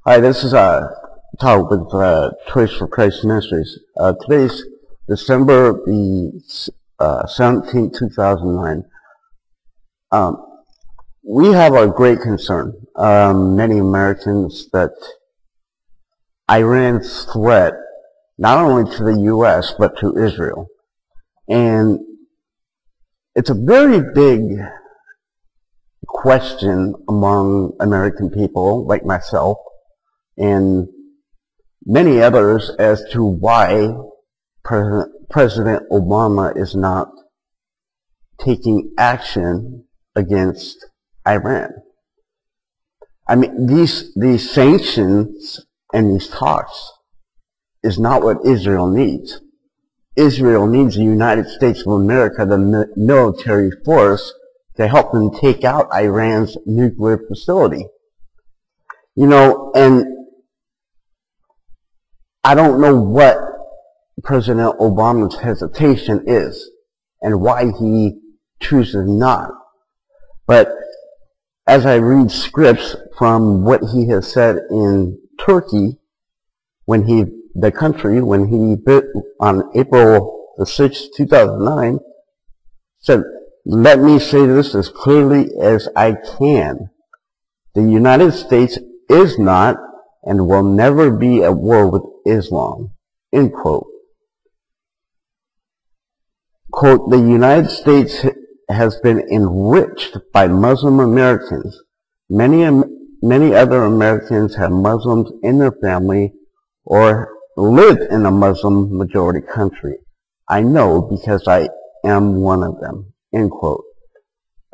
Hi, this is Todd with Choice for Christ Ministries. Today's December the 17th, 2009. We have a great concern, many Americans, that Iran's threat not only to the U.S. but to Israel. And it's a very big question among American people like myself and many others as to why President Obama is not taking action against Iran. I mean, these sanctions and these talks is not what Israel needs. Israel needs the United States of America, the military force, to help them take out Iran's nuclear facility. You know, and I don't know what President Obama's hesitation is and why he chooses not. But as I read scripts from what he has said in Turkey, when he on April the 6th, 2009, said, "Let me say this as clearly as I can. The United States is not and will never be at war with Islam." End quote. Quote, "The United States has been enriched by Muslim Americans. Many other Americans have Muslims in their family or live in a Muslim majority country. I know because I am one of them." End quote.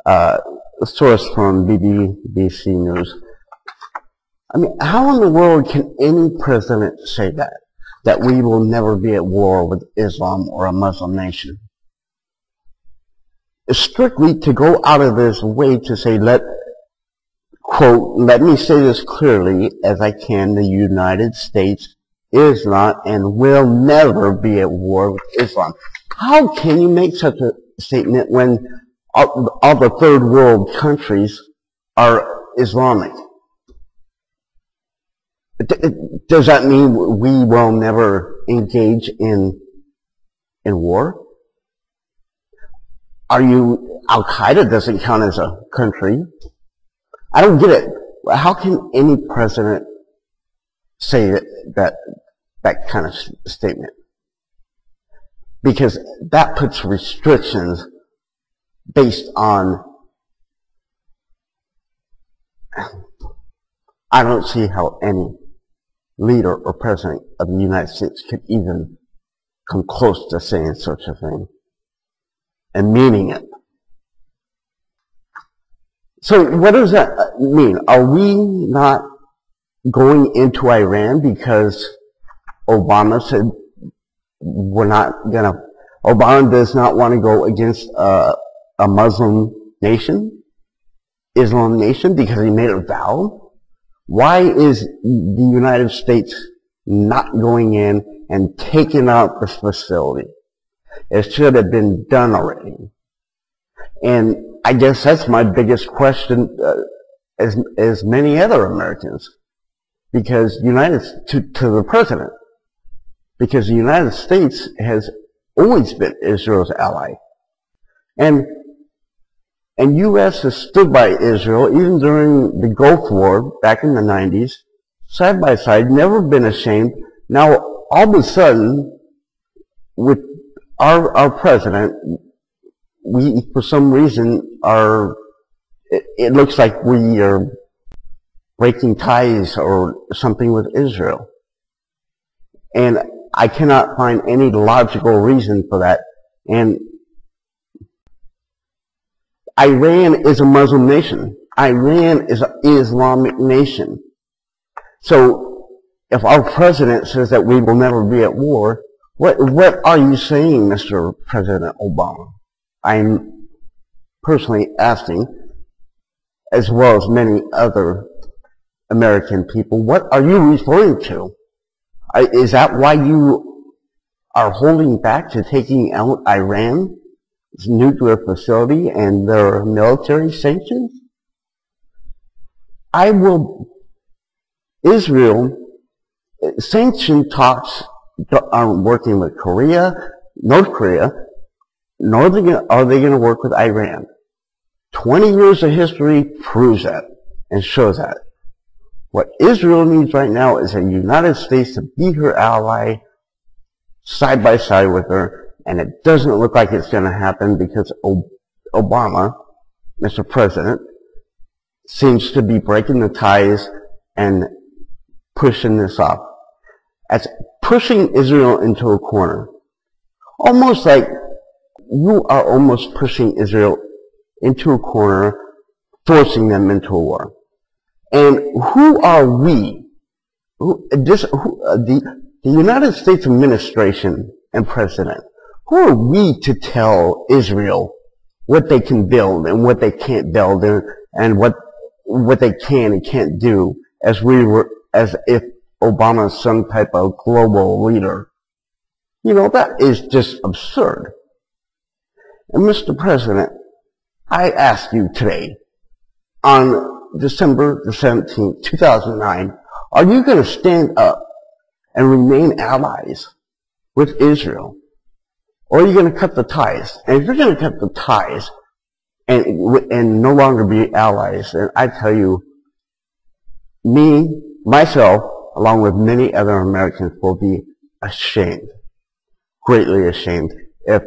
A source from BBC News. I mean, how in the world can any president say that we will never be at war with Islam or a Muslim nation? It's strictly to go out of his way to say, quote, "Let me say this clearly as I can, the United States is not and will never be at war with Islam." How can you make such a statement when all the third world countries are Islamic? Does that mean we will never engage in war? Al-Qaeda doesn't count as a country. I don't get it. How can any president say that kind of statement? Because that puts restrictions based on, I don't see how any leader or president of the United States could even come close to saying such a thing and meaning it. So what does that mean? Are we not going into Iran because Obama said we're not gonna, Obama does not want to go against a Muslim nation, Islam nation, because he made a vow? Why is the United States not going in and taking out this facility? It should have been done already. And I guess that's my biggest question, as many other Americans, because to the president, because the United States has always been Israel's ally. And U.S. has stood by Israel even during the Gulf War back in the 90s, side by side, never been ashamed. Now, all of a sudden, with our president, we, for some reason, it looks like we are breaking ties or something with Israel. And I cannot find any logical reason for that. And Iran is a Muslim nation. Iran is an Islamic nation. So if our president says that we will never be at war, what are you saying, Mr. President Obama? I'm personally asking, as well as many other American people, what are you referring to? Is that why you are holding back to taking out Iran's nuclear facility and their military sanctions? I will Israel, sanction talks are working with North Korea, nor are they going to work with Iran. 20 years of history proves that and shows that. What Israel needs right now is the United States to be her ally side by side with her, and it doesn't look like it's going to happen because Obama, Mr. President, seems to be breaking the ties and pushing this off. As pushing Israel into a corner. Almost like you are almost pushing Israel into a corner, forcing them into a war. And who are we? The United States administration and president, who are we to tell Israel what they can build and what they can't build and what they can and can't do as if Obama is some type of global leader? You know, that is just absurd. And Mr. President, I ask you today, on December the 17th, 2009, are you going to stand up and remain allies with Israel? Or are you going to cut the ties? And if you're going to cut the ties and no longer be allies, then I tell you, myself, along with many other Americans, will be ashamed, greatly ashamed, if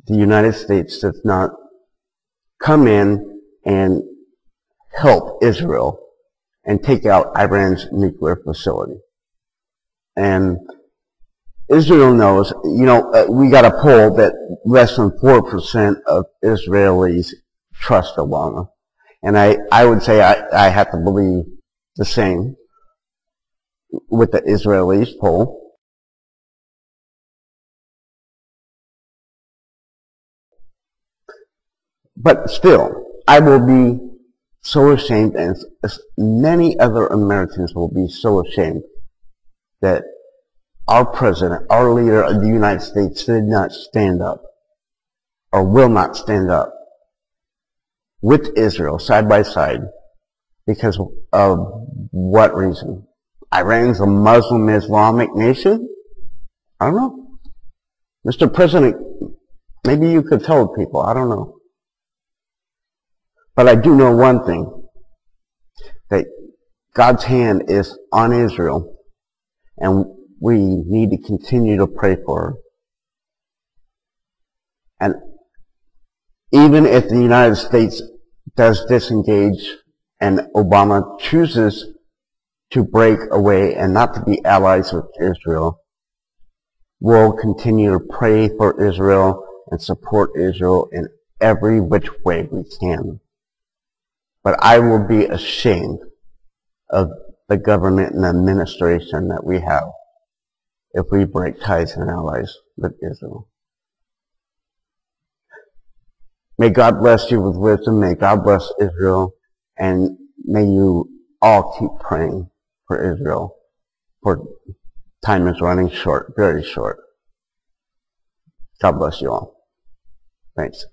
the United States does not come in and help Israel and take out Iran's nuclear facility. And Israel knows, you know, we got a poll that less than 4% of Israelis trust Obama. And I would say I have to believe the same with the Israelis poll. But still, I will be so ashamed, and many other Americans will be so ashamed, that our president, our leader of the United States did not stand up, or will not stand up, with Israel side by side. Because of what reason? Iran's a Muslim Islamic nation? I don't know. Mr. President, maybe you could tell people. I don't know. But I do know one thing, that God's hand is on Israel, and we need to continue to pray for her. And even if the United States does disengage and Obama chooses to break away and not to be allies with Israel, we'll continue to pray for Israel and support Israel in every which way we can. But I will be ashamed of the government and administration that we have if we break ties and allies with Israel. May God bless you with wisdom. May God bless Israel. And may you all keep praying for Israel. For time is running short, very short. God bless you all. Thanks.